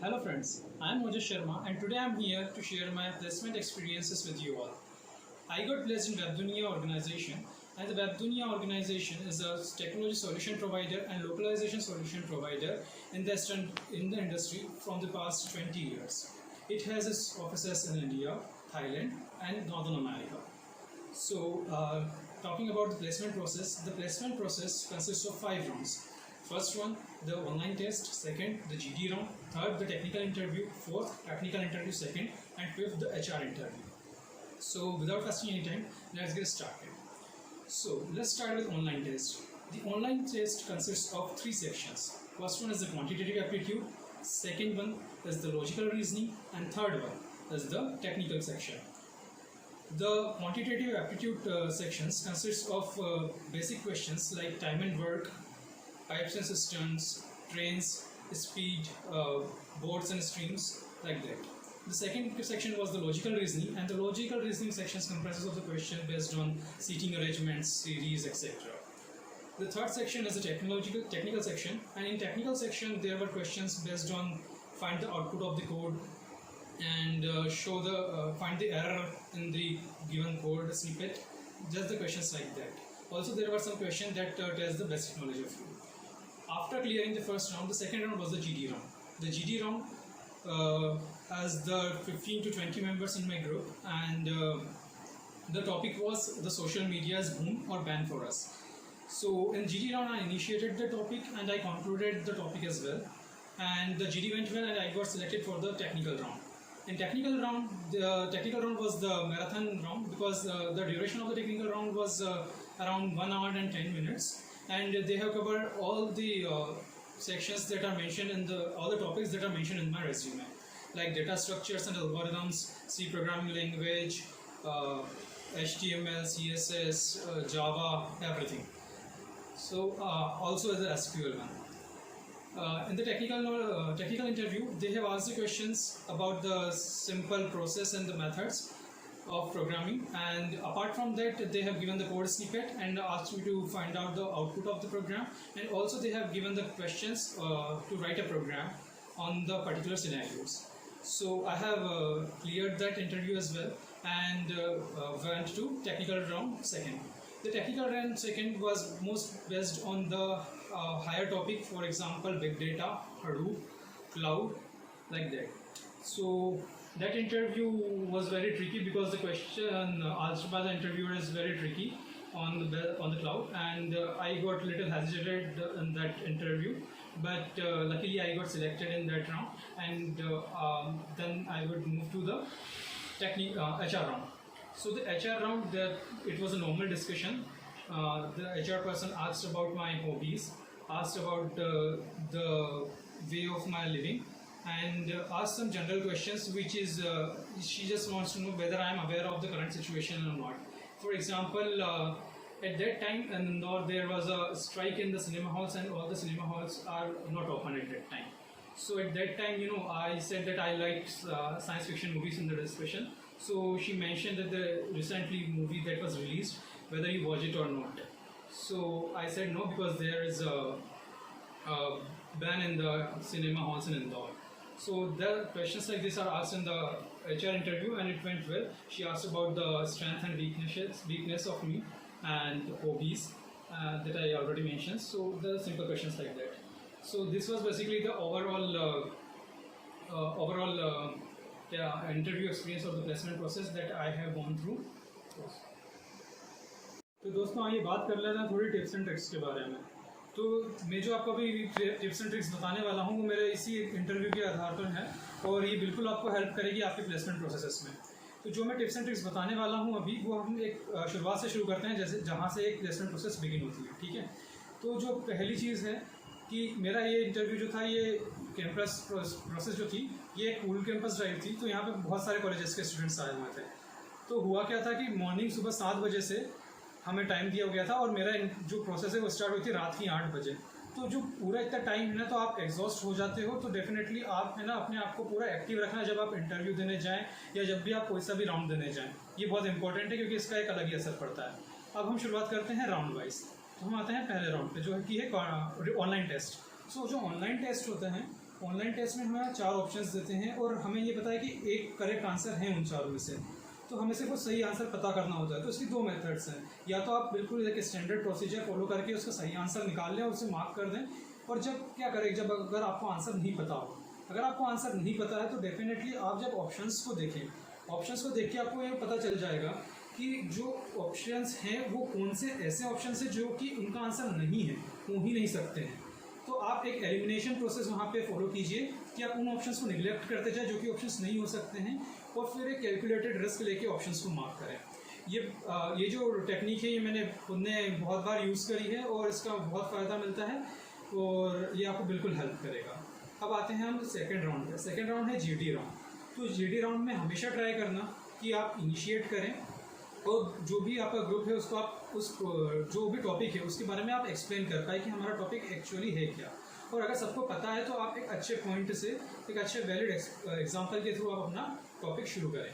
Hello friends, I am Mojesh Sharma and today I am here to share my placement experiences with you all. I got placed in Webdunia organization, and the Webdunia organization is a technology solution provider and localization solution provider in the industry from the past 20 years. It has its offices in India, Thailand and Northern America. Talking about the placement process consists of 5 rounds. First one, the online test. Second, the GD round. Third, the technical interview. Fourth, technical interview second. And fifth, the HR interview. So, without wasting any time, let's get started. So, let's start with online test. The online test consists of 3 sections. First one is the quantitative aptitude. Second one is the logical reasoning. And third one is the technical section. The quantitative aptitude sections consists of basic questions like time and work, pipes and cisterns, trains, speed, boards and streams, like that. The second section was the logical reasoning, and the logical reasoning sections comprises of the question based on seating arrangements, series, etc. The third section is the technical section, and in technical section there were questions based on find the output of the code and find the error in the given code snippet, just the questions like that. Also there were some questions that test the basic knowledge of you. After clearing the first round, the second round was the GD round. The GD round has the 15 to 20 members in my group, and the topic was the social media's boom or ban for us. So in GD round I initiated the topic and I concluded the topic as well, and the GD went well and I got selected for the technical round. In technical round, the technical round was the marathon round because the duration of the technical round was around 1 hour and 10 minutes, and they have covered all the sections that are mentioned in all the topics that are mentioned in my resume, like data structures and algorithms, C programming language, HTML, CSS, Java, everything. So also the SQL one. In the technical interview, they have asked the questions about the simple process and the methods of programming, and apart from that they have given the code snippet and asked me to find out the output of the program, and also they have given the questions to write a program on the particular scenarios. So I have cleared that interview as well and went to technical round second. The technical round second was most based on the higher topic, for example big data, Hadoop, cloud, like that. So that interview was very tricky because the question asked by the interviewer is very tricky on the cloud, and I got little hesitated in that interview, but luckily I got selected in that round, and then I would move to the HR round. So the HR round, it was a normal discussion. The HR person asked about my hobbies, asked about the way of my living, and asked some general questions, which is she just wants to know whether I am aware of the current situation or not. For example, at that time in Indore there was a strike in the cinema halls, and all the cinema halls are not open at that time. So at that time, I said that I liked science fiction movies in the discussion. So she mentioned that the recently movie that was released, whether you watch it or not. So I said no, because there is a ban in the cinema halls in Indore. So the questions like this are asked in the HR interview, and it went well. She asked about the strength and weakness of me and hobbies that I already mentioned. So the simple questions like that. So this was basically the overall interview experience of the placement process that I have gone through. तो दोस्तों आइए बात कर लेते हैं थोड़ी tips and tricks के बारे में। तो मैं जो आपको अभी टिप्स एंड ट्रिक्स बताने वाला हूँ वो मेरे इसी इंटरव्यू के आधार पर है, और ये बिल्कुल आपको हेल्प करेगी आपके प्लेसमेंट प्रोसेस में। तो जो मैं टिप्स एंड ट्रिक्स बताने वाला हूँ अभी, वो हम एक शुरुआत से शुरू करते हैं, जैसे जहाँ से एक प्लेसमेंट प्रोसेस बिगिन होती है। ठीक है, तो जो पहली चीज़ है कि मेरा ये इंटरव्यू जो था, ये कैंपस प्रोसेस जो थी, ये एक कूल कैंपस ड्राइव थी। तो यहाँ पे बहुत सारे कॉलेजेस के स्टूडेंट्स आए हुए थे। तो हुआ क्या था कि मॉर्निंग सुबह 7 बजे से हमें टाइम दिया गया था, और मेरा जो प्रोसेस है वो स्टार्ट हुई थी रात की 8 बजे। तो जो पूरा इतना टाइम है ना, तो आप एग्जॉस्ट हो जाते हो। तो डेफिनेटली आप है ना अपने आप को पूरा एक्टिव रखना जब आप इंटरव्यू देने जाएँ या जब भी आप कोई सा भी राउंड देने जाएँ। ये बहुत इंपॉर्टेंट है क्योंकि इसका एक अलग ही असर पड़ता है। अब हम शुरुआत करते हैं राउंड वाइज। तो हम आते हैं पहले राउंड पे, जो है कि है ऑनलाइन टेस्ट। सो जो ऑनलाइन टेस्ट होते हैं ऑनलाइन टेस्ट में हमें 4 ऑप्शंस देते हैं और हमें ये पता है कि एक करेक्ट आंसर है उन चारों में से, तो हमें सिर्फ वो सही आंसर पता करना होता है। तो इसकी 2 मेथड्स हैं, या तो आप बिल्कुल एक स्टैंडर्ड प्रोसीजर फॉलो करके उसका सही आंसर निकाल लें और उसे मार्क कर दें, और जब क्या करें, जब अगर आपको आंसर नहीं पता हो, अगर आपको आंसर नहीं पता है तो डेफिनेटली आप जब ऑप्शंस को देखें, ऑप्शंस को देख के आपको ये पता चल जाएगा कि जो ऑप्शंस हैं वो कौन से ऐसे ऑप्शंस हैं जो कि उनका आंसर नहीं है, हो ही नहीं सकते हैं। तो आप एक एलिमिनेशन प्रोसेस वहाँ पे फॉलो कीजिए कि आप उन ऑप्शंस को निगलेक्ट करते जाए जो कि ऑप्शंस नहीं हो सकते हैं, और फिर एक कैलकुलेटेड रिस्क लेके ऑप्शंस को मार्क करें। ये जो टेक्निक है ये मैंने खुद ने बहुत बार यूज़ करी है और इसका बहुत फ़ायदा मिलता है और ये आपको बिल्कुल हेल्प करेगा। अब आते हैं हम सेकेंड राउंड पे। सेकेंड राउंड है GD राउंड। तो GD राउंड में हमेशा ट्राई करना कि आप इनिशिएट करें और जो भी आपका ग्रुप है उसको आप जो भी टॉपिक है उसके बारे में आप एक्सप्लेन कर पाए कि हमारा टॉपिक एक्चुअली है क्या। और अगर सबको पता है तो आप एक अच्छे पॉइंट से, एक अच्छे वैलिड एग्जांपल के थ्रू आप अपना टॉपिक शुरू करें।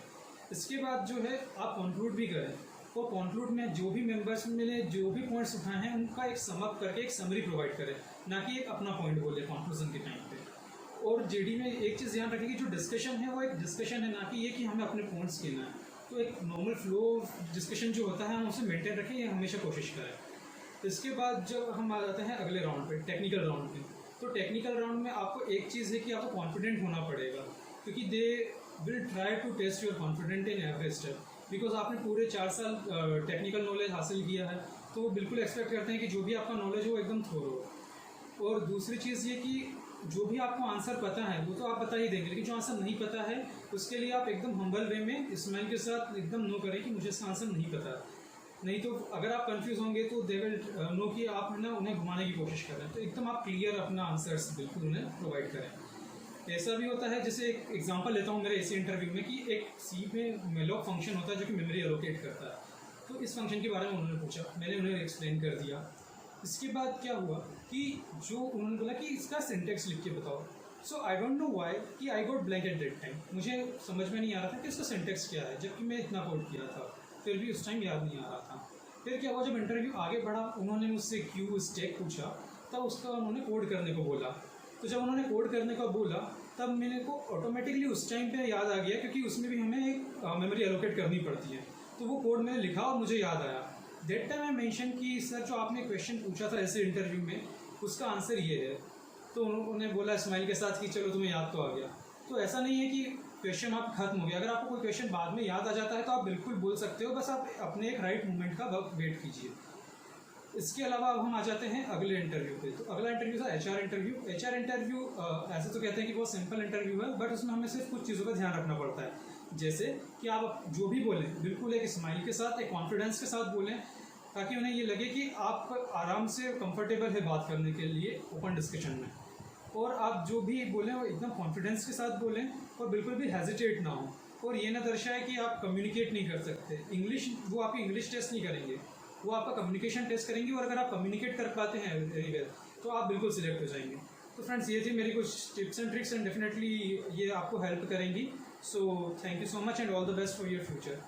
इसके बाद जो है आप कंक्लूड भी करें, और कंक्लूड में जो भी मेंबर्स ने जो भी पॉइंट्स उठाए हैं उनका एक समअप करके एक समरी प्रोवाइड करें, ना कि एक अपना पॉइंट बोले कंक्लूजन के टाइम पे। और GD में एक चीज़ ध्यान रखें कि जो डिस्कशन है वो एक डिस्कशन है, ना कि ये कि हमें अपने पॉइंट्स कहना है। तो एक नॉर्मल फ्लो डिस्कशन जो होता है हम उसे मेंटेन रखें, ये हमेशा कोशिश करें। इसके बाद जब हम आ जाते हैं अगले राउंड पे, टेक्निकल राउंड पे, तो टेक्निकल राउंड में आपको एक चीज़ है कि आपको कॉन्फिडेंट होना पड़ेगा, क्योंकि they will try to test your confident in every step, because आपने पूरे 4 साल टेक्निकल नॉलेज हासिल किया है, तो वो बिल्कुल एक्सपेक्ट करते हैं कि जो भी आपका नॉलेज हो वो एकदम थोरो हो। और दूसरी चीज़ ये कि जो भी आपको आंसर पता है वो तो आप बता ही देंगे, लेकिन जो आंसर नहीं पता है उसके लिए आप एकदम हम्बल वे में स्माइल के साथ एकदम नो करें कि मुझे इसका आंसर नहीं पता। नहीं तो अगर आप कंफ्यूज होंगे तो दे विल नो कि आप है ना उन्हें घुमाने की कोशिश कर रहे हैं। तो एकदम आप क्लियर अपना आंसर्स बिल्कुल उन्हें प्रोवाइड करें। ऐसा भी होता है, जैसे एक एग्जांपल लेता हूँ मेरे ऐसे इंटरव्यू में, कि एक सी में मेलॉक फंक्शन होता है जो कि मेमोरी एलोकेट करता है। तो इस फंक्शन के बारे में उन्होंने पूछा, मैंने उन्हें एक्सप्लेन कर दिया। इसके बाद क्या हुआ कि जो उन्होंने बोला कि इसका सिंटेक्स लिख के बताओ। सो आई डोंट नो वाई कि I got blank at that time. मुझे समझ में नहीं आ रहा था कि इसका सिंटेक्स क्या है, जबकि मैं इतना कोड किया था, फिर भी उस टाइम याद नहीं आ रहा था। फिर क्या हुआ, जब इंटरव्यू आगे बढ़ा उन्होंने मुझसे क्यू स्टैक पूछा, तब उसका उन्होंने कोड करने को बोला। तो जब उन्होंने कोड करने को बोला तब मेरे को ऑटोमेटिकली उस टाइम पे याद आ गया, क्योंकि उसमें भी हमें एक मेमोरी एलोकेट करनी पड़ती है। तो वो कोड मैंने लिखा और मुझे याद आया। दैट टाइम आई मेंशन कि सर जो आपने क्वेश्चन पूछा था ऐसे इंटरव्यू में उसका आंसर ये है। तो उन्होंने बोला स्माइल के साथ कि चलो तुम्हें याद तो आ गया। तो ऐसा नहीं है कि क्वेश्चन आप खत्म हो गया। अगर आपको कोई क्वेश्चन बाद में याद आ जाता है तो आप बिल्कुल बोल सकते हो, बस आप अपने एक राइट मोमेंट का वक्त वेट कीजिए। इसके अलावा अब हम आ जाते हैं अगले इंटरव्यू पे। तो अगला इंटरव्यू था HR इंटरव्यू। HR इंटरव्यू ऐसे तो कहते हैं कि बहुत सिंपल इंटरव्यू है, बट उसमें हमें सिर्फ कुछ चीज़ों का ध्यान रखना पड़ता है, जैसे कि आप जो भी बोलें बिल्कुल एक स्माइल के साथ, एक कॉन्फिडेंस के साथ बोलें, ताकि उन्हें ये लगे कि आप आराम से कंफर्टेबल है बात करने के लिए ओपन डिस्कशन में। और आप जो भी बोलें वो एकदम कॉन्फिडेंस के साथ बोलें और बिल्कुल भी हेजिटेट ना हो, और ये ना दर्शाए कि आप कम्युनिकेट नहीं कर सकते। इंग्लिश, वो आपकी इंग्लिश टेस्ट नहीं करेंगे, वो आपका कम्युनिकेशन टेस्ट करेंगे, और अगर आप कम्युनिकेट कर पाते हैं वेरी वेल तो आप बिल्कुल सिलेक्ट हो जाएंगे। तो फ्रेंड्स, ये थी मेरी कुछ tips and tricks, and definitely ये आपको हेल्प करेंगी। So thank you so much and all the best for your future.